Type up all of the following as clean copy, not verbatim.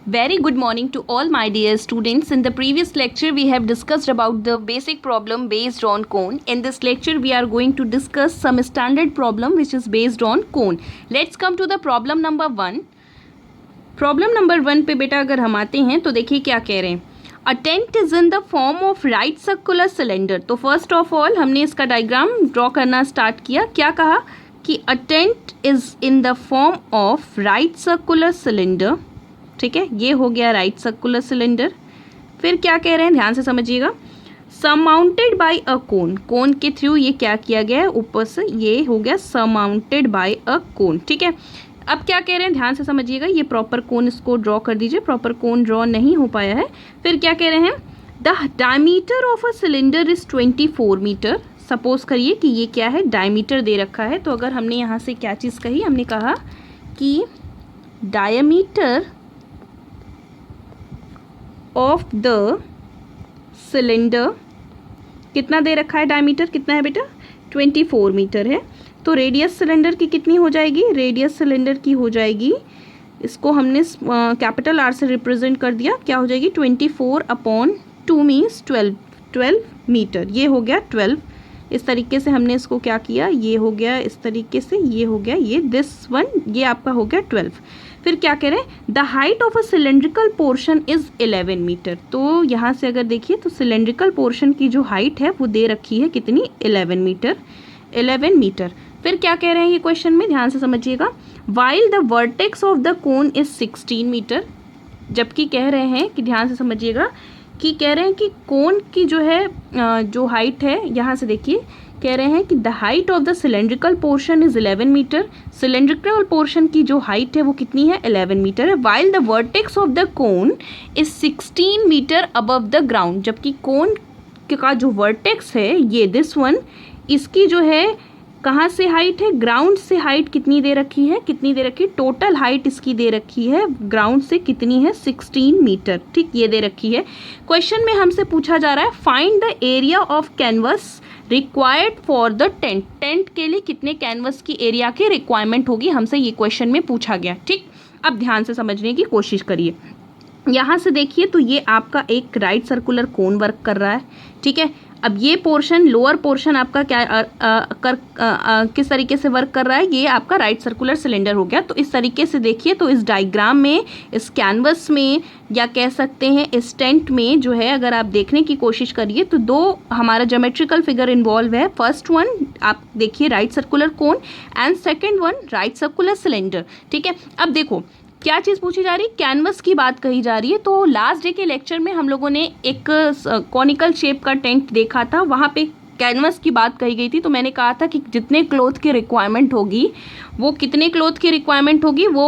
Very good morning to all my dear students. In the previous lecture, we have discussed about the basic problem based on cone. In this lecture, we are going to discuss some standard problem which is based on cone. Let's come to the problem number 1. Problem number 1 पे बेटा अगर हम आते हैं तो देखिए क्या कह रहे हैं. A tent is in the form of right circular cylinder. तो फर्स्ट ऑफ ऑल हमने इसका डायग्राम ड्रॉ करना स्टार्ट किया. क्या कहा कि a tent is in the form of right circular cylinder. ठीक है, ये हो गया राइट सर्कुलर सिलेंडर. फिर क्या कह रहे हैं, ध्यान से समझिएगा. सरमाउंटेड बाय अ कोन. कोन के थ्रू ये क्या किया गया है, ऊपर से ये हो गया सरमाउंटेड बाय अ कोन. ठीक है, अब क्या कह रहे हैं, ध्यान से समझिएगा. ये प्रॉपर कोन इसको ड्रॉ कर दीजिए. प्रॉपर कोन ड्रॉ नहीं हो पाया है. फिर क्या कह रहे हैं, the diameter of a cylinder is 24 metre. Suppose करिए कि ये क्या है, डायमीटर दे रखा है. तो अगर हमने यहाँ से क्या चीज़ कही, हमने कहा कि डायमीटर ऑफ द सिलेंडर कितना दे रखा है, डायमीटर कितना है बेटा, 24 मीटर है. तो रेडियस सिलेंडर की कितनी हो जाएगी, रेडियस सिलेंडर की हो जाएगी, इसको हमने कैपिटल आर से रिप्रेजेंट कर दिया. क्या हो जाएगी, 24/2 मीन्स 12 मीटर. ये हो गया 12. इस तरीके से हमने इसको क्या किया, ये हो गया इस तरीके से, ये हो गया ये दिस वन, ये आपका हो गया 12. फिर क्या कह रहे हैं, the height of a cylindrical portion is 11 metre. तो यहाँ से अगर देखिए तो सिलेंड्रिकल पोर्शन की जो हाइट है वो दे रखी है कितनी, 11 मीटर. 11 मीटर. फिर क्या कह रहे हैं ये क्वेश्चन में, ध्यान से समझिएगा. While the vertex of the cone is 16 metre. जबकि कह रहे हैं कि ध्यान से समझिएगा कि कह रहे हैं कि कोन की जो है जो हाइट है, यहाँ से देखिए कह रहे हैं कि the height of the cylindrical portion is 11 metre. Cylindrical portion की जो हाइट है वो कितनी है, 11 मीटर है. While the vertex of the cone is 16 metre above the ground. जबकि कोन का जो वर्टेक्स है ये दिस वन, इसकी जो है कहाँ से हाइट है, ग्राउंड से हाइट कितनी दे रखी है, कितनी दे रखी है, टोटल हाइट इसकी दे रखी है ग्राउंड से कितनी है, 16 मीटर. ठीक, ये दे रखी है. क्वेश्चन में हमसे पूछा जा रहा है find the area of canvas required for the tent. Tent के लिए कितने कैनवस की एरिया की रिक्वायरमेंट होगी, हमसे ये क्वेश्चन में पूछा गया. ठीक, अब ध्यान से समझने की कोशिश करिए. यहाँ से देखिए तो ये आपका एक राइट सर्कुलर कोन वर्क कर रहा है. ठीक है, अब ये पोर्शन, लोअर पोर्शन आपका क्या किस तरीके से वर्क कर रहा है, ये आपका राइट सर्कुलर सिलेंडर हो गया. तो इस तरीके से देखिए तो इस डायग्राम में, इस कैनवस में, या कह सकते हैं इस टेंट में जो है, अगर आप देखने की कोशिश करिए तो दो हमारा ज्योमेट्रिकल फिगर इन्वॉल्व है. फर्स्ट वन आप देखिए right circular cone and second one right circular cylinder. ठीक है, अब देखो क्या चीज़ पूछी जा रही है, कैनवस की बात कही जा रही है. तो लास्ट डे के लेक्चर में हम लोगों ने एक कॉनिकल शेप का टेंट देखा था, वहाँ पे कैनवस की बात कही गई थी. तो मैंने कहा था कि जितने क्लॉथ की रिक्वायरमेंट होगी, वो कितने क्लॉथ की रिक्वायरमेंट होगी, वो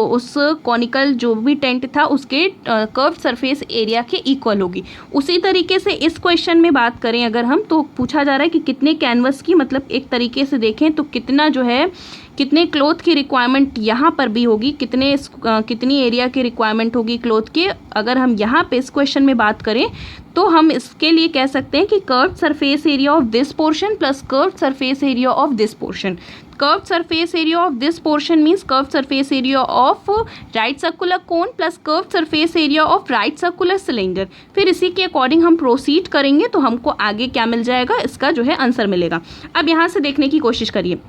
उस कॉनिकल जो भी टेंट था उसके कर्व सरफेस एरिया के इक्वल होगी. उसी तरीके से इस क्वेश्चन में बात करें अगर हम, तो पूछा जा रहा है कि कितने कैनवस की, मतलब एक तरीके से देखें तो कितना जो है, कितने क्लॉथ की रिक्वायरमेंट यहाँ पर भी होगी, कितनी एरिया की रिक्वायरमेंट होगी क्लॉथ की. अगर हम यहाँ पे इस क्वेश्चन में बात करें तो हम इसके लिए कह सकते हैं कि curve surface area of this portion plus curve surface area of this portion. Curve surface area of this portion means curve surface area of right circular cone plus curve surface area of right circular cylinder. फिर इसी के according हम proceed करेंगे तो हमको आगे क्या मिल जाएगा, इसका जो है आंसर मिलेगा. अब यहाँ से देखने की कोशिश करिए.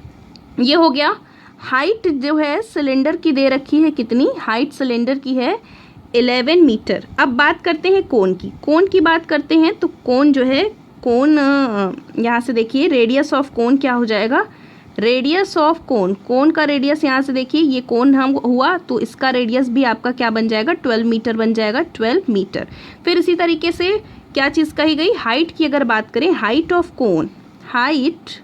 ये हो गया, हाइट जो है सिलेंडर की दे रखी है, कितनी हाइट सिलेंडर की है, 11 मीटर. अब बात करते हैं कोन की. कोन की बात करते हैं तो कोन जो है, कोन यहाँ से देखिए रेडियस ऑफ कोन क्या हो जाएगा, रेडियस ऑफ कोन, कोन का रेडियस यहाँ से देखिए ये कोन हम हुआ तो इसका रेडियस भी आपका क्या बन जाएगा, 12 मीटर बन जाएगा, 12 मीटर. फिर इसी तरीके से क्या चीज़ कही गई, हाइट की अगर बात करें, height of cone, height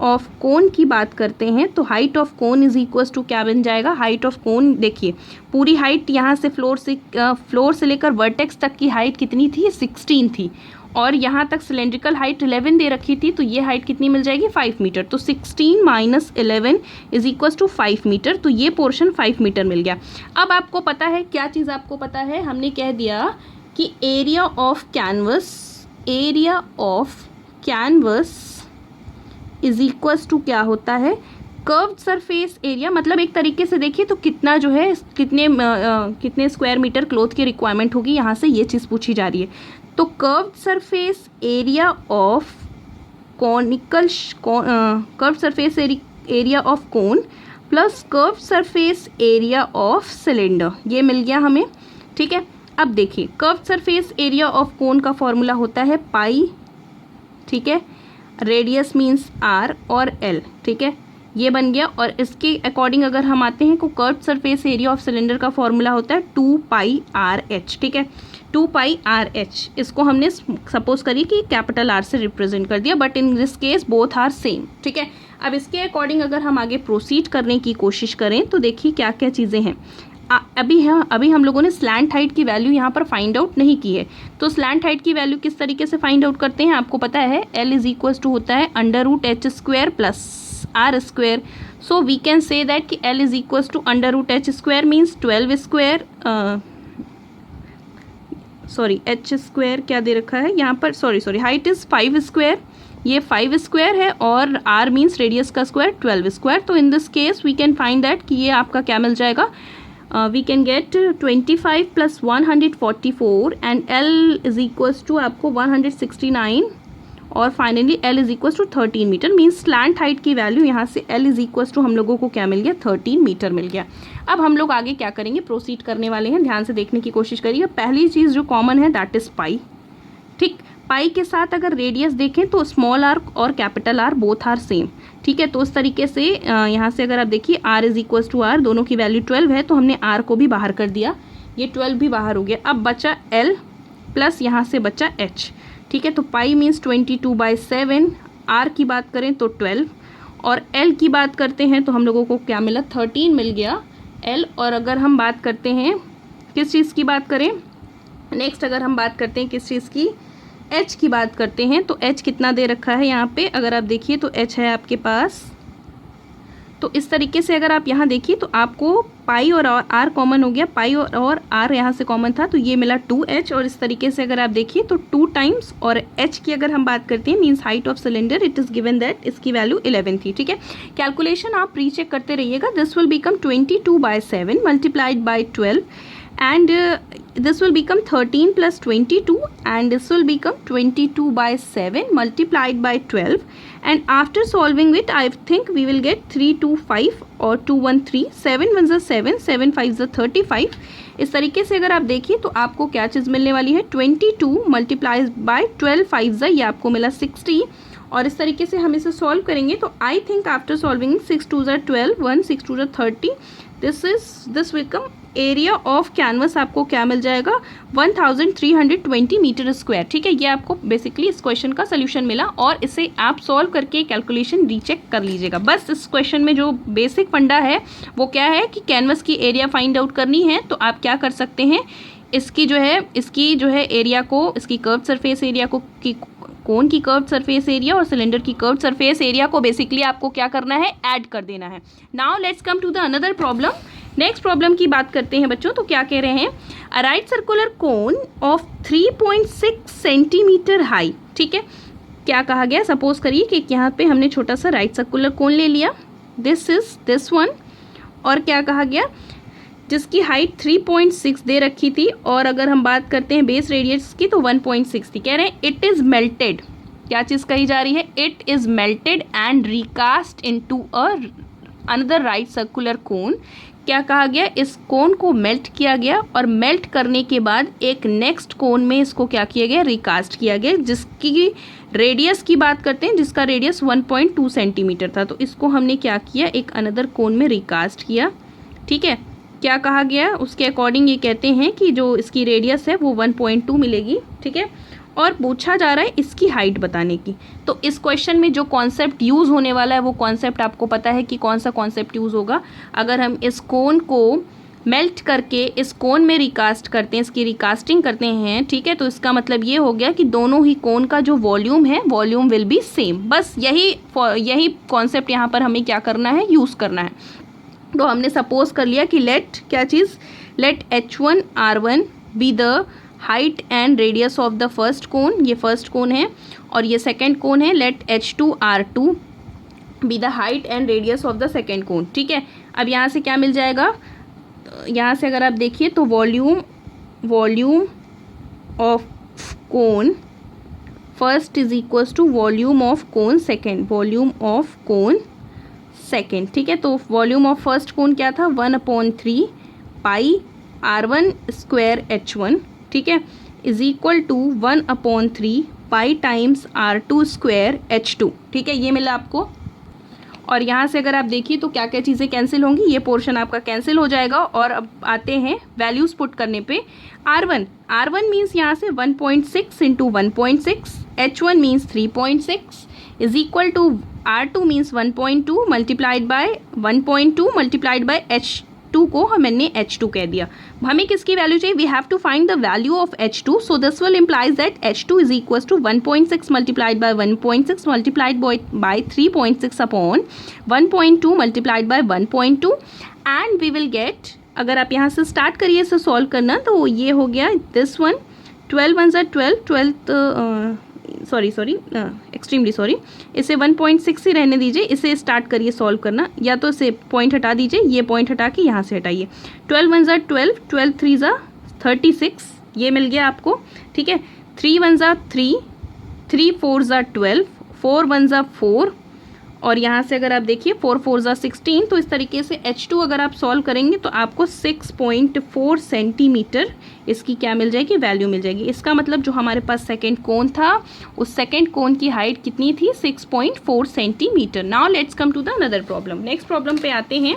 of cone की बात करते हैं तो height of cone is equals to क्या बन जाएगा, हाइट ऑफ कोन देखिए पूरी हाइट यहाँ से फ्लोर से लेकर वर्टेक्स तक की हाइट कितनी थी, 16 थी. और यहाँ तक सिलेंड्रिकल हाइट 11 दे रखी थी, तो ये हाइट कितनी मिल जाएगी, 5 मीटर. तो 16 minus 11 is equals to 5 metre. तो ये पोर्शन 5 मीटर मिल गया. अब आपको पता है क्या चीज़ आपको पता है, हमने कह दिया कि area of canvas, area of canvas is equals to क्या होता है, कर्व्ड सरफेस एरिया मतलब एक तरीके से देखिए तो कितना जो है कितने स्क्वायर मीटर क्लॉथ की रिक्वायरमेंट होगी, यहाँ से ये चीज़ पूछी जा रही है। तो curved surface area of curved surface area of cone plus curved surface area of cylinder, ये मिल गया हमें। ठीक है, अब देखिए curved surface area of cone का फॉर्मूला होता है पाई, ठीक है, रेडियस मीन्स आर और एल, ठीक है, ये बन गया। और इसके अकॉर्डिंग अगर हम आते हैं तो curved surface area of cylinder का फॉर्मूला होता है 2 पाई आर एच, ठीक है, 2 पाई आर एच। इसको हमने सपोज करी कि कैपिटल आर से रिप्रेजेंट कर दिया, but in this case both are same, ठीक है। अब इसके अकॉर्डिंग अगर हम आगे प्रोसीड करने की कोशिश करें तो देखिए क्या क्या चीज़ें हैं। अभी हम लोगों ने स्लैंट हाइट की वैल्यू यहाँ पर फाइंड आउट नहीं की है। तो स्लैंट हाइट की वैल्यू किस तरीके से फाइंड आउट करते हैं आपको पता है, L इज इक्वल टू होता है √h² plus r²। So we can say that कि L is equal to √h² means 12², sorry h² क्या दे रखा है यहाँ पर, सॉरी हाइट इज़ 5², ये 5² है और r मीन्स रेडियस का स्क्वायर 12²। तो in this case we can find that कि ये आपका क्या मिल जाएगा, we can get 25 plus 144 and L is equals to आपको 169 और finally L is equals to 13 metre. Means slant height की वैल्यू यहाँ से L इज इक्वल्स टू हम लोगों को क्या मिल गया, 13 मीटर मिल गया। अब हम लोग आगे क्या करेंगे, प्रोसीड करने वाले हैं, ध्यान से देखने की कोशिश करिए। पहली चीज़ जो कॉमन है दैट इज़ पाई, ठीक, पाई के साथ अगर रेडियस देखें तो स्मॉल आर और capital R both are same, ठीक है। तो उस तरीके से यहाँ से अगर आप देखिए r is equals to R, दोनों की वैल्यू 12 है तो हमने r को भी बाहर कर दिया, ये 12 भी बाहर हो गया। अब बचा L प्लस यहाँ से बचा h, ठीक है। तो पाई मीन्स 22/7, r की बात करें तो 12 और L की बात करते हैं तो हम लोगों को क्या मिला, 13 मिल गया L। और अगर हम बात करते हैं किस चीज़ की बात करें, नेक्स्ट अगर हम बात करते हैं किस चीज़ की, h की बात करते हैं तो h कितना दे रखा है यहाँ पे, अगर आप देखिए तो h है आपके पास। तो इस तरीके से अगर आप यहाँ देखिए तो आपको पाई और r कॉमन हो गया, पाई और r यहाँ से कॉमन था तो ये मिला 2h। और इस तरीके से अगर आप देखिए तो 2 टाइम्स और h की अगर हम बात करते हैं means height of cylinder, it is given that इसकी वैल्यू 11 थी, ठीक है। कैलकुलेशन आप रीचेक करते रहिएगा। This will become 22/7 multiplied by 12 and this will become 13 plus 22 and this will become 22/7 multiplied by 12 and after solving it I think we will get 325 और 213, 7 1 7, 7 5 35। इस तरीके से अगर आप देखिए तो आपको क्या चीज़ मिलने वाली है, 22 मल्टीप्लाइज बाय 12 5 ये आपको मिला 60। और इस तरीके से हम इसे सॉल्व करेंगे तो I think after solving 6 2 12, 1 6 2 30, this become area of canvas आपको क्या मिल जाएगा, 1320 मीटर स्क्वायर, ठीक है। ये आपको बेसिकली इस क्वेश्चन का सोल्यूशन मिला और इसे आप सॉल्व करके कैलकुलेशन रीचेक कर लीजिएगा। बस इस क्वेश्चन में जो बेसिक फंडा है वो क्या है कि कैनवस की एरिया फाइंड आउट करनी है। तो आप क्या कर सकते हैं, इसकी जो है एरिया को, इसकी कर्व्ड सरफेस एरिया को, कोन की कर्व्ड सरफेस एरिया और सिलेंडर की कर्व्ड सरफेस एरिया को बेसिकली आपको क्या करना है, ऐड कर देना है। Now let's come to the another problem. Next problem की बात करते हैं बच्चों। तो क्या कह रहे हैं, a right circular cone of 3.6 centimetre high, ठीक है। क्या कहा गया, सपोज करिए कि यहाँ पे हमने छोटा सा राइट सर्कुलर कोन ले लिया, दिस इज दिस वन, और क्या कहा गया, जिसकी हाइट 3.6 दे रखी थी और अगर हम बात करते हैं बेस रेडियस की तो 1.6 थी। कह रहे हैं इट इज़ मेल्टेड, क्या चीज़ कही जा रही है, it is melted and recast into another right circular कोन। क्या कहा गया, इस कोन को मेल्ट किया गया और मेल्ट करने के बाद एक नेक्स्ट कोन में इसको क्या किया गया, रिकास्ट किया गया, जिसकी रेडियस की बात करते हैं, जिसका रेडियस 1.2 सेंटीमीटर था। तो इसको हमने क्या किया, एक अनदर कोन में रिकास्ट किया, ठीक है। क्या कहा गया, उसके अकॉर्डिंग ये कहते हैं कि जो इसकी रेडियस है वो 1.2 मिलेगी, ठीक है। और पूछा जा रहा है इसकी हाइट बताने की। तो इस क्वेश्चन में जो कॉन्सेप्ट यूज़ होने वाला है वो कॉन्सेप्ट आपको पता है कि कौन सा कॉन्सेप्ट यूज़ होगा। अगर हम इस कोन को मेल्ट करके इस कोन में रिकास्ट करते हैं, इसकी रिकास्टिंग करते हैं, ठीक है, तो इसका मतलब ये हो गया कि दोनों ही कोन का जो वॉल्यूम है, वॉल्यूम विल बी सेम। बस यही कॉन्सेप्ट यहाँ पर हमें क्या करना है, यूज़ करना है। तो हमने सपोज कर लिया कि let H1 R1 be the height and radius of the first cone, ये फर्स्ट कोन है, और ये सेकंड कोन है, let H2 R2 be the height and radius of the second cone. ठीक है, अब यहाँ से क्या मिल जाएगा, यहाँ से अगर आप देखिए तो volume of cone first is equals to volume of cone second, volume of cone second. ठीक है, तो वॉल्यूम ऑफ फर्स्ट कोन क्या था, 1/3 पाई r1 स्क्वायर h1, ठीक है, is equal to 1/3 pi times r2 square h2। ठीक है, ये मिला आपको। और यहाँ से अगर आप देखिए तो क्या क्या चीज़ें कैंसिल होंगी, ये पोर्शन आपका कैंसिल हो जाएगा। और अब आते हैं वैल्यूज़ पुट करने पे। R1 मीन्स यहाँ से 1.6 into 1.6, H1 means 3.6 is equal to R2 means 1.2 multiplied by 1.2 multiplied by H2 को हमने H2 कह दिया। हमें किसकी वैल्यू चाहिए, we have to find the value of H2, so this will implies that H2 is equal to 1.6 multiplied by 1.6 multiplied by 3.6 upon 1.2 multiplied by 1.2 and we will get, अगर आप यहाँ से स्टार्ट करिए इसे सॉल्व करना, तो ये हो गया दिस वन, 12 1 12 एक्सट्रीमली सॉरी, इसे 1.6 ही रहने दीजिए, इसे स्टार्ट करिए सॉल्व करना, या तो इसे पॉइंट हटा दीजिए, ये पॉइंट हटा के यहाँ से हटाइए। 12 1 12, 12 3 36, ये मिल गया आपको। ठीक है, 3 1 3, 3 4 12, 4 1 4, और यहाँ से अगर आप देखिए 4 4 16, तो इस तरीके से H2 अगर आप सॉल्व करेंगे तो आपको 6.4 सेंटीमीटर इसकी क्या मिल जाएगी, वैल्यू मिल जाएगी। इसका मतलब जो हमारे पास सेकंड कोन था उस सेकंड कोन की हाइट कितनी थी, 6.4 centimetre. Now let's come to the another problem. Next problem पे आते हैं।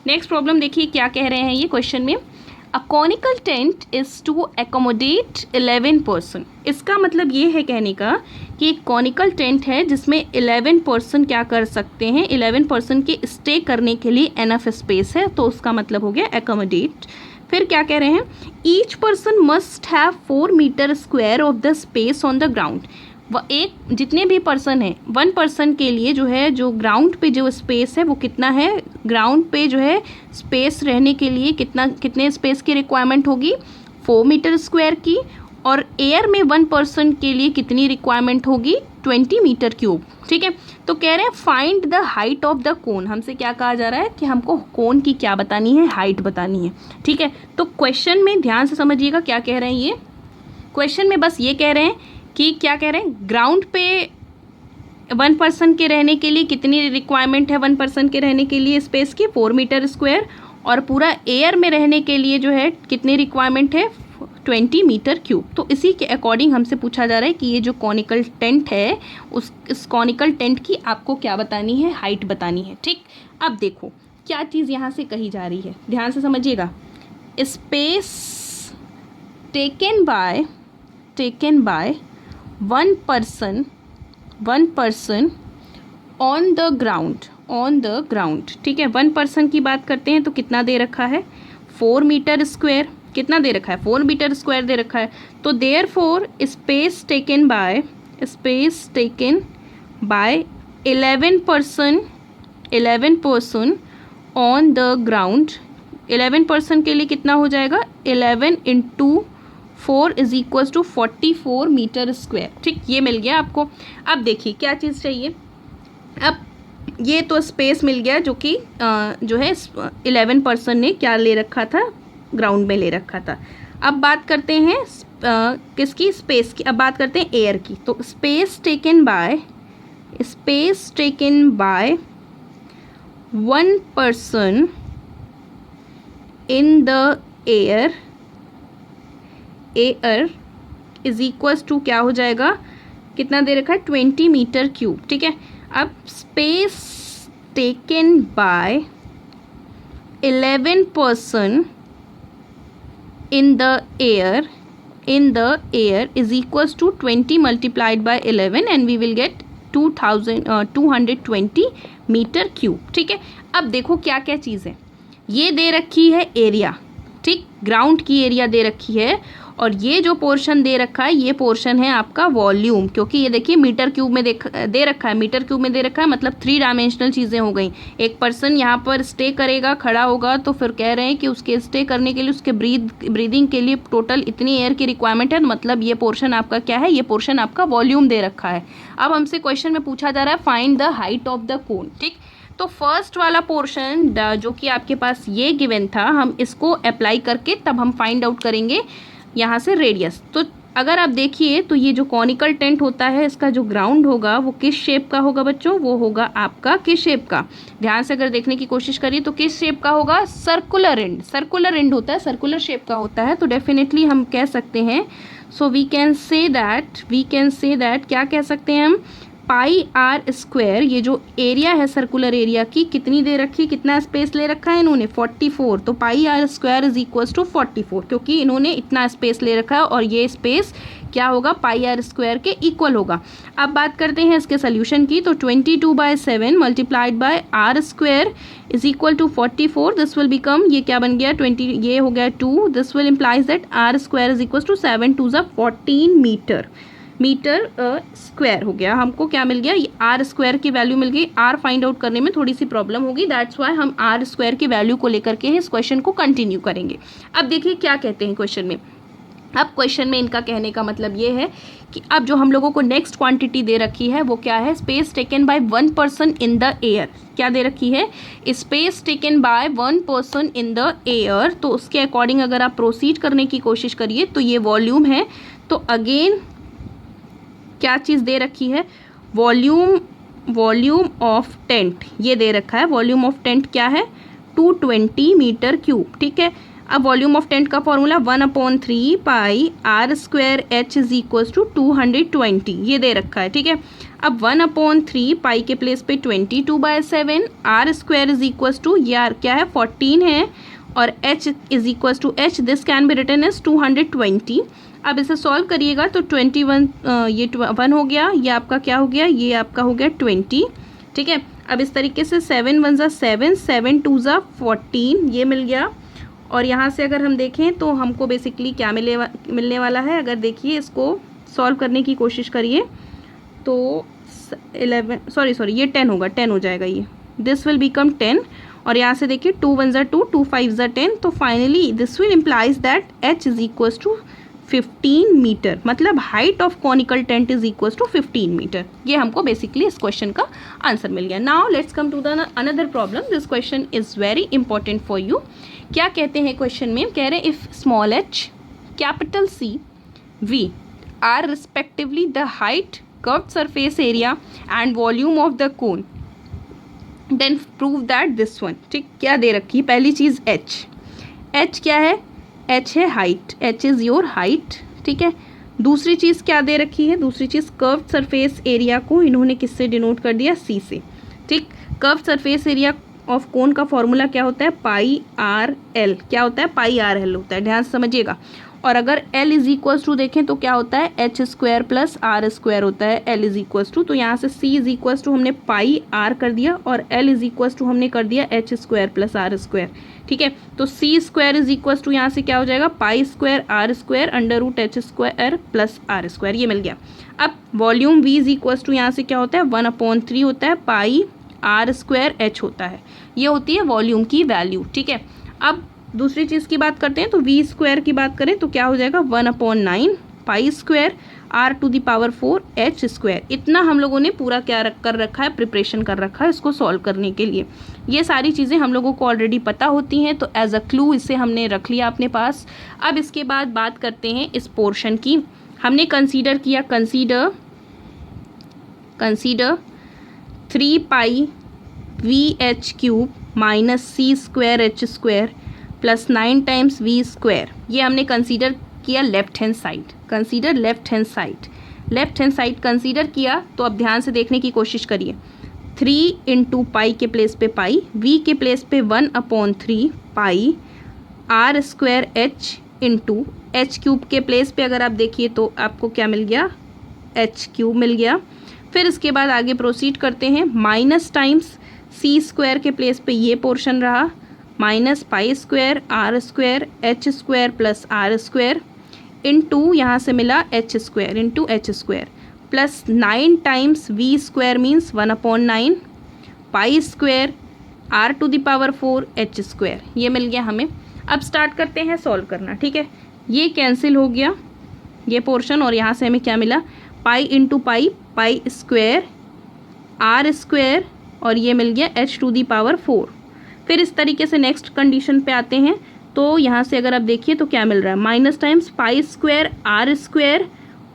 नेक्स्ट प्रॉब्लम देखिए क्या कह रहे हैं ये क्वेश्चन में, a conical tent is to accommodate 11 person. इसका मतलब ये है कहने का कि एक कॉनिकल टेंट है जिसमें 11 पर्सन क्या कर सकते हैं, 11 पर्सन के स्टे करने के लिए एनफ स्पेस है, तो उसका मतलब हो गया एकोमोडेट। फिर क्या कह रहे हैं, each person must have 4 metre square of the space on the ground. एक जितने भी पर्सन हैं, 1 पर्सन के लिए जो है, जो ग्राउंड पे जो स्पेस है वो कितना है, ग्राउंड पे जो है स्पेस रहने के लिए कितने स्पेस की रिक्वायरमेंट होगी, 4 मीटर स्क्वायर की। और एयर में 1 पर्सन के लिए कितनी रिक्वायरमेंट होगी, 20 मीटर क्यूब। ठीक है, तो कह रहे हैं find the height of the कोन। हमसे क्या कहा जा रहा है कि हमको कोन की क्या बतानी है, हाइट बतानी है। ठीक है, तो क्वेश्चन में ध्यान से समझिएगा क्या कह रहे हैं। ये क्वेश्चन में बस ये कह रहे हैं कि क्या कह रहे हैं, ग्राउंड पे 1 पर्सन के रहने के लिए कितनी रिक्वायरमेंट है, 1 पर्सन के रहने के लिए स्पेस की 4 मीटर स्क्वायर, और पूरा एयर में रहने के लिए जो है कितनी रिक्वायरमेंट है, 20 मीटर क्यूब। तो इसी के अकॉर्डिंग हमसे पूछा जा रहा है कि ये जो कॉनिकल टेंट है इस कॉनिकल टेंट की आपको क्या बतानी है, हाइट बतानी है। ठीक, अब देखो क्या चीज़ यहाँ से कही जा रही है, ध्यान से समझिएगा। Space taken by 1 person on the ground. ठीक है, 1 पर्सन की बात करते हैं तो कितना दे रखा है, 4 मीटर स्क्वायर। कितना दे रखा है, 4 मीटर स्क्वायर दे रखा है। तो therefore space taken by 11 person on the ground. 11 person के लिए कितना हो जाएगा, 11 into 4 is equal to 44 metre square. ठीक, ये मिल गया आपको। अब देखिए क्या चीज़ चाहिए, अब ये तो स्पेस मिल गया जो कि जो है 11 पर्सन ने क्या ले रखा था, ग्राउंड में ले रखा था। अब बात करते हैं किसकी, स्पेस की। अब बात करते हैं एयर की। तो space taken by 1 person in the air is equals to क्या हो जाएगा, कितना दे रखा है, 20 मीटर क्यूब। ठीक है, अब space taken by 11 person in the air is equals to 20 multiplied by 11 and we will get 220 metre cube. ठीक है, अब देखो क्या क्या चीज़ है, ये दे रखी है एरिया, ठीक, ग्राउंड की एरिया दे रखी है, और ये जो पोर्शन दे रखा है ये पोर्शन है आपका वॉल्यूम, क्योंकि ये देखिए मीटर क्यूब में दे रखा है, मीटर क्यूब में दे रखा है, मतलब 3 डायमेंशनल चीज़ें हो गई। एक पर्सन यहाँ पर स्टे करेगा, खड़ा होगा, तो फिर कह रहे हैं कि उसके स्टे करने के लिए, उसके ब्रीदिंग के लिए टोटल इतनी एयर की रिक्वायरमेंट है, मतलब ये पोर्शन आपका क्या है, ये पोर्शन आपका वॉल्यूम दे रखा है। अब हमसे क्वेश्चन में पूछा जा रहा है find the height of the कोन। ठीक, तो फर्स्ट वाला पोर्शन जो कि आपके पास ये गिवन था, हम इसको अप्लाई करके तब हम फाइंड आउट करेंगे यहाँ से रेडियस। तो अगर आप देखिए तो ये जो कॉनिकल टेंट होता है, इसका जो ग्राउंड होगा वो किस शेप का होगा बच्चों, वो होगा आपका किस शेप का, ध्यान से अगर देखने की कोशिश करिए तो किस शेप का होगा, सर्कुलर एंड, सर्कुलर एंड होता है, सर्कुलर शेप का होता है। तो डेफिनेटली हम कह सकते हैं, so we can say that क्या कह सकते हैं हम, पाई आर स्क्वायर, ये जो एरिया है सर्कुलर एरिया की, कितनी दे रखी, कितना स्पेस ले रखा है इन्होंने, 44। तो pi are square is equals to 44, क्योंकि इन्होंने इतना स्पेस ले रखा है और ये स्पेस क्या होगा, पाई आर स्क्वायर के इक्वल होगा। अब बात करते हैं इसके सोल्यूशन की, तो 22/7 multiplied by r square is equal to 44, this will become, ये क्या बन गया 20, ये हो गया 2, this will implies that r square is equal to 7 2 14 metre square हो गया। हमको क्या मिल गया, ये आर स्क्वायर की वैल्यू मिल गई। आर फाइंड आउट करने में थोड़ी सी प्रॉब्लम होगी, दैट्स वाई हम आर स्क्वायर की वैल्यू को लेकर के इस क्वेश्चन को कंटिन्यू करेंगे। अब देखिए क्या कहते हैं क्वेश्चन में। अब क्वेश्चन में इनका कहने का मतलब ये है कि अब जो हम लोगों को नेक्स्ट क्वांटिटी दे रखी है वो क्या है, space taken by 1 person in the air. क्या दे रखी है, space taken by 1 person in the air. तो उसके अकॉर्डिंग अगर आप प्रोसीड करने की कोशिश करिए तो ये वॉल्यूम है। तो अगेन क्या चीज़ दे रखी है, वॉल्यूम ऑफ टेंट ये दे रखा है। वॉल्यूम ऑफ टेंट क्या है, 220 मीटर क्यूब। ठीक है, अब वॉल्यूम ऑफ टेंट का formula 1/3 pi are square h is equals to 220, ये दे रखा है। ठीक है, अब 1/3 पाई के प्लेस पे 22/7, r square is equals to, यार क्या है 14 है, और h is equals to h, this can be written as 220। अब इसे सॉल्व करिएगा तो 21 ये 1 हो गया, ये आपका क्या हो गया, ये आपका हो गया 20। ठीक है, अब इस तरीके से 7 1 ज़ा 7, 7 2 ज़ा 14, ये मिल गया। और यहाँ से अगर हम देखें तो हमको बेसिकली क्या मिलने वाला है, अगर देखिए इसको सॉल्व करने की कोशिश करिए तो 11 सॉरी ये 10 होगा, 10 हो जाएगा ये, दिस विल बिकम 10। और यहाँ से देखिए 2 1 ज़ा 2, 2 5 ज़ा 10, तो finally this will implies that H is equals to 15 metre, मतलब height of conical tent is equals to 15 metre. ये हमको बेसिकली इस क्वेश्चन का आंसर मिल गया। Now let's come to the another problem, this question is very important for you. क्या कहते हैं क्वेश्चन में, कह रहे हैं if small h, capital C, V are respectively the height, curved surface area and volume of the cone, then prove that this one. ठीक, क्या दे रखी है, पहली चीज़ h क्या है, h है height, h is your height. ठीक है, दूसरी चीज़ क्या दे रखी है, दूसरी चीज़ कर्व्ड सरफेस एरिया को इन्होंने किससे डिनोट कर दिया, C से। ठीक, curved surface area of cone का फॉर्मूला क्या होता है, पाई आर एल, क्या होता है, पाई आर एल होता है, ध्यान से समझिएगा। और अगर L इज इक्वल्स टू देखें तो क्या होता है, h square plus r square होता है, L इज इक्वल्स टू, तो यहाँ से C इज इक्वल्स टू हमने पाई आर कर दिया और L इज इक्वल्स टू हमने कर दिया h square plus r square. ठीक है, तो C square is equals to यहाँ से क्या हो जाएगा, pi square r square under root h square plus r square, ये मिल गया। अब volume V is equals to यहाँ से क्या होता है, 1/3 होता है, पाई आर स्क्वायर एच होता है, ये होती है वॉल्यूम की वैल्यू। ठीक है, अब दूसरी चीज़ की बात करते हैं तो V स्क्वायर की बात करें तो क्या हो जाएगा, 1/9 pi square are to the power 4 H square. इतना हम लोगों ने पूरा क्या कर रखा है, प्रिपरेशन कर रखा है इसको सॉल्व करने के लिए। ये सारी चीज़ें हम लोगों को ऑलरेडी पता होती हैं, तो एज अ क्लू इसे हमने रख लिया अपने पास। अब इसके बाद बात करते हैं इस पोर्शन की। हमने कंसीडर किया, consider 3 pi v h cube minus c square h square plus 9 times v square, ये हमने कंसीडर किया left hand side. Consider left hand side consider किया, तो अब ध्यान से देखने की कोशिश करिए। 3 इंटू पाई के प्लेस पे पाई, वी के प्लेस पे 1/3 pi are square H into H cube के प्लेस पे अगर आप देखिए तो आपको क्या मिल गया, एच क्यूब मिल गया। फिर इसके बाद आगे प्रोसीड करते हैं, माइनस टाइम्स सी स्क्वायर के प्लेस पे ये पोर्शन रहा, minus pi square r square h square plus r square into यहाँ से मिला h square into h square plus 9 times v square means 1/9 pi square are to the power 4 H square. ये मिल गया हमें। अब स्टार्ट करते हैं सॉल्व करना, ठीक है। ये कैंसिल हो गया ये पोर्शन और यहाँ से हमें क्या मिला, pi into pi pi square r square और ये मिल गया एच टू दी पावर 4। फिर इस तरीके से नेक्स्ट कंडीशन पे आते हैं तो यहाँ से अगर आप देखिए तो क्या मिल रहा है, minus times pi square r square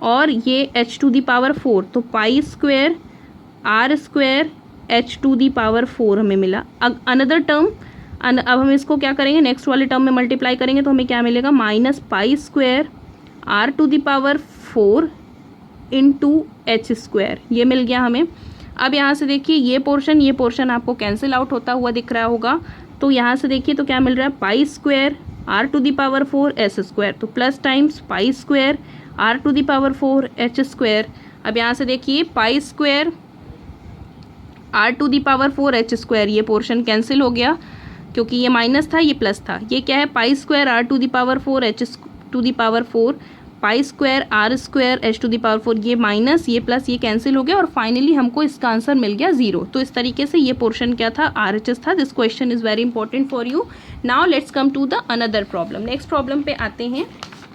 और ये एच टू दी पावर 4, तो pi square r square h to the power 4 हमें मिला। अब अनदर टर्म, अब हम इसको क्या करेंगे, नेक्स्ट वाले टर्म में मल्टीप्लाई करेंगे तो हमें क्या मिलेगा, minus pi square are to the power 4 into h square, ये मिल गया हमें। अब यहाँ से देखिए ये पोर्शन आपको कैंसिल आउट होता हुआ दिख रहा होगा, तो यहाँ से देखिए तो क्या मिल रहा है, pi square are to the power 4 S square, तो plus times pi square are to the power 4 H square. अब यहाँ से देखिए pi square are to the power 4 H square, ये पोर्शन कैंसिल हो गया क्योंकि ये माइनस था ये प्लस था। ये क्या है, pi square are to the power 4 h to the power 4 pi square r square h to the power 4, ये माइनस ये प्लस ये कैंसिल हो गया और फाइनली हमको इसका आंसर मिल गया 0। तो इस तरीके से ये पोर्शन क्या था, RHS था। This question is very important for you. Now let's come to the another problem. Next problem पे आते हैं।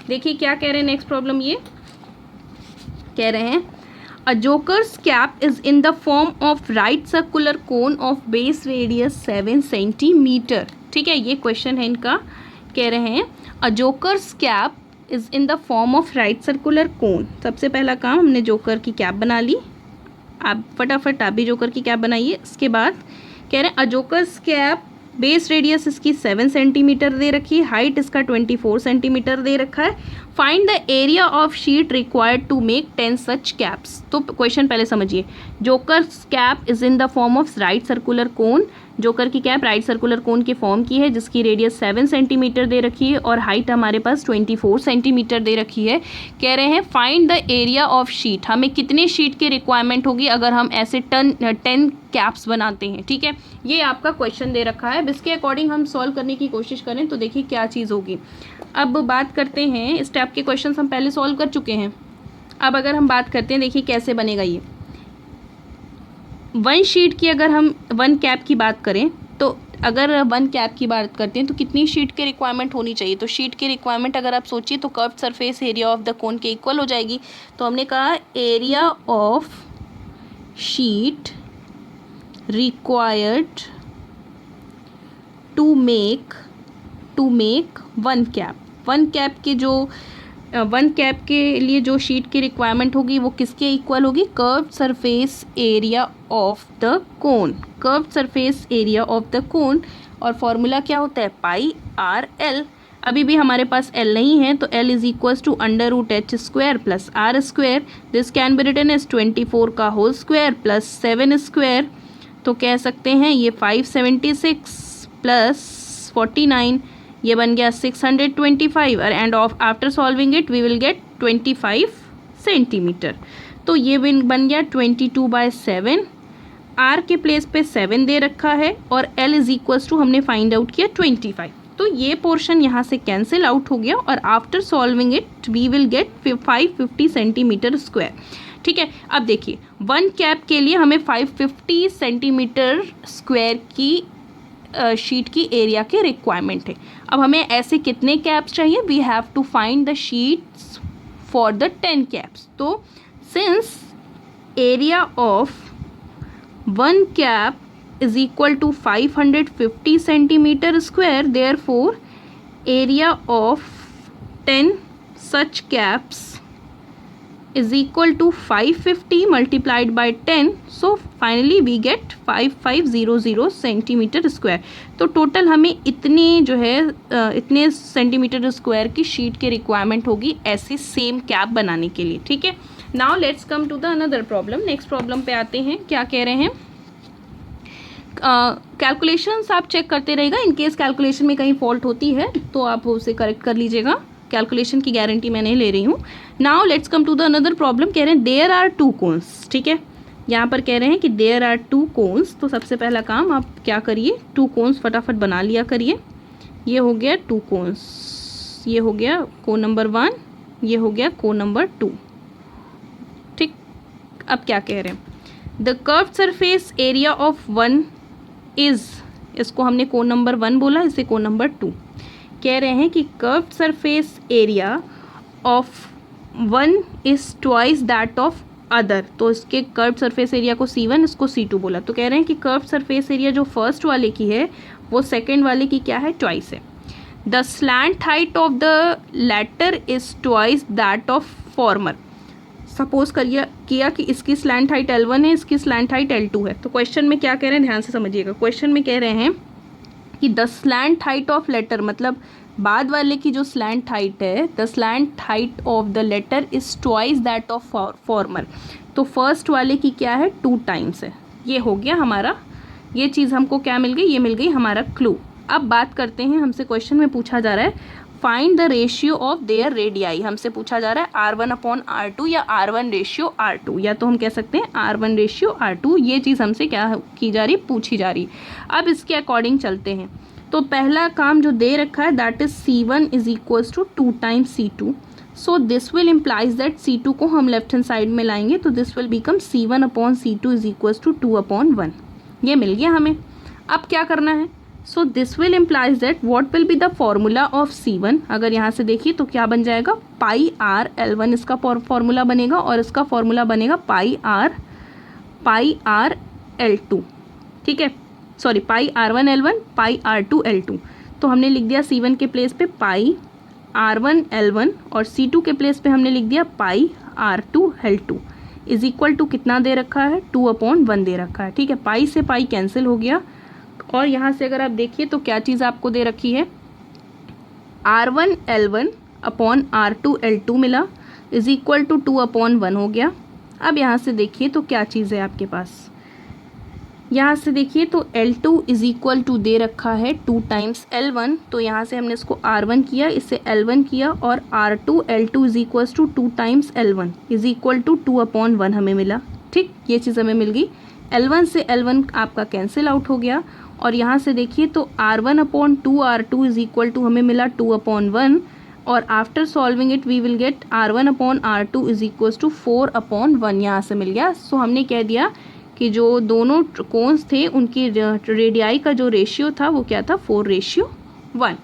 देखिए क्या कह रहे हैं नेक्स्ट प्रॉब्लम, ये कह रहे हैं a joker's cap is in the form of right circular cone of base radius 7 centimetre. ठीक है, ये क्वेश्चन है इनका। कह रहे हैं a joker's cap is in the form of right circular cone. सबसे पहला काम, हमने जोकर की कैप बना ली। आप फटाफट आप भी जोकर की कैप बनाइए। इसके बाद कह रहे हैं a joker's cap base radius इसकी 7 सेंटीमीटर दे रखी है, हाइट इसका 24 सेंटीमीटर दे रखा है। Find the area of sheet required to make 10 such caps. तो क्वेश्चन पहले समझिए। Joker's cap is in the form of right circular cone. Joker की कैप राइट सर्कुलर कोन के फॉर्म की है जिसकी रेडियस 7 सेंटीमीटर दे रखी है और हाइट हमारे पास 24 सेंटीमीटर दे रखी है। कह रहे हैं find the area of sheet. हमें कितने शीट की रिक्वायरमेंट होगी अगर हम ऐसे 10 कैप्स बनाते हैं। ठीक है, ये आपका क्वेश्चन दे रखा है। इसके अकॉर्डिंग हम सॉल्व करने की कोशिश करें तो देखिए क्या चीज़ होगी। अब बात करते हैं, इस टाइप के क्वेश्चन हम पहले सॉल्व कर चुके हैं। अब अगर हम बात करते हैं, देखिए कैसे बनेगा ये। 1 शीट की अगर हम 1 कैप की बात करें तो अगर 1 कैप की बात करते हैं तो कितनी शीट की रिक्वायरमेंट होनी चाहिए। तो शीट की रिक्वायरमेंट अगर आप सोचिए तो curved surface area of the cone के इक्वल हो जाएगी। तो हमने कहा area of sheet required to make 1 cap. 1 cap के जो 1 कैप के लिए जो शीट की रिक्वायरमेंट होगी वो किसके इक्वल होगी, curved surface area of the cone. Curved surface area of the कोन और फॉर्मूला क्या होता है, पाई आर एल। अभी भी हमारे पास एल नहीं है तो l is equals to √h square plus r square. This can be written as 24 का होल स्क्वायर प्लस 7 स्क्वायर। तो कह सकते हैं ये 576 प्लस 49, ये बन गया 625 and after solving it we will get 25 centimetre. तो ये बन गया 22/7। आर के प्लेस पे 7 दे रखा है और एल इज इक्वल्स टू हमने फाइंड आउट किया 25। तो ये पोर्शन यहाँ से कैंसिल आउट हो गया और after solving it we will get 550 centimetre square. ठीक है, अब देखिए 1 कैप के लिए हमें 550 सेंटीमीटर स्क्वायर की शीट की एरिया की रिक्वायरमेंट है। अब हमें ऐसे कितने कैप्स चाहिए, we have to find the sheets for the 10 caps. तो since area of 1 cap is equal to 550 centimetre square, therefore area of 10 such caps is equal to 550 multiplied by 10, so finally we get 5500 centimetre square. तो total हमें इतने जो है इतने centimetre square की sheet की requirement होगी ऐसे सेम कैप बनाने के लिए। ठीक है, now let's come to the another problem. Next problem पे आते हैं। क्या कह रहे हैं, कैलकुलेशंस आप चेक करते रहेगा, इन केस कैलकुलेशन में कहीं फॉल्ट होती है तो आप उसे करेक्ट कर लीजिएगा। कैलकुलेशन की गारंटी मैं नहीं ले रही हूँ। Now let's come to the another problem. कह रहे हैं देयर आर 2 कोन्स। ठीक है, यहाँ पर कह रहे हैं कि देयर आर 2 कोन्स, तो सबसे पहला काम आप क्या करिए, 2 कोन्स फटाफट बना लिया करिए। ये हो गया 2 कोन्स, ये हो गया कोन नंबर 1, ये हो गया कोन नंबर 2। ठीक, अब क्या कह रहे हैं, the curved surface area of 1 is, इसको हमने कोन नंबर 1 बोला, इसे कोन नंबर 2। कह रहे हैं कि curved surface area of 1 is twice that of other, तो इसके कर्व्ड सरफेस एरिया को C1, इसको C2 बोला। तो कह रहे हैं कि कर्व्ड सरफेस एरिया जो फर्स्ट वाले की है वो सेकंड वाले की क्या है, ट्वाइस है। The slant height of the latter is twice that of farmer. Suppose करिए किया कि इसकी स्लैंट हाइट L1 है, इसकी स्लैंट हाइट L2 है। तो क्वेश्चन में क्या कह रहे हैं, ध्यान से समझिएगा। क्वेश्चन में कह रहे हैं कि the slant height of letter, मतलब बाद वाले की जो स्लैंट हाइट है, the slant height of the letter is twice that of former. तो फर्स्ट वाले की क्या है, 2 टाइम्स है। ये हो गया हमारा, ये चीज़ हमको क्या मिल गई, ये मिल गई हमारा क्लू। अब बात करते हैं, हमसे क्वेश्चन में पूछा जा रहा है find the ratio of their radii. हमसे पूछा जा रहा है R1/R2 या R1/R2, या तो हम कह सकते हैं R1/R2। ये चीज़ हमसे क्या की जा रही, पूछी जा रही। अब इसके अकॉर्डिंग चलते हैं। तो पहला काम जो दे रखा है that is C1 is equals to 2 times C2। So this will implies that C2 को हम लेफ्ट हैंड साइड में लाएंगे, तो this will become C1/C2 is equals to 2/1। ये मिल गया हमें। अब क्या करना है, so this will implies that what will be the formula of C1। अगर यहाँ से देखिए तो क्या बन जाएगा, पाई आर L1 इसका फॉर्मूला बनेगा, और इसका फॉर्मूला बनेगा पाई आर L2। ठीक है, सॉरी पाई R1 L1 पाई R2 L2। तो हमने लिख दिया C1 के प्लेस पे पाई R1 L1, और C2 के प्लेस पे हमने लिख दिया पाई R2 L2 is equal to कितना दे रखा है, 2/1 दे रखा है। ठीक है, पाई से पाई कैंसिल हो गया, और यहाँ से अगर आप देखिए तो क्या चीज़ आपको दे रखी है, R1 L1 upon R2 L2 मिला इज इक्वल टू 2/1 हो गया। अब यहाँ से देखिए तो क्या चीज़ है आपके पास, यहाँ से देखिए तो L2 इज इक्वल टू दे रखा है 2 टाइम्स L1। तो यहाँ से हमने इसको R1 किया, इससे L1 किया, और R2 L2 is equal to 2 times L1 is equal to 2/1 हमें मिला। ठीक, ये चीज़ हमें मिल गई। L1 से L1 आपका कैंसिल आउट हो गया, और यहाँ से देखिए तो R1/2 R2 is equal to हमें मिला 2/1, और after solving it we will get R1/R2 is equal to 4/1 यहाँ से मिल गया। सो हमने कह दिया कि जो दोनों कोन्स थे उनकी रेडियाई का जो रेशियो था वो क्या था, 4:1।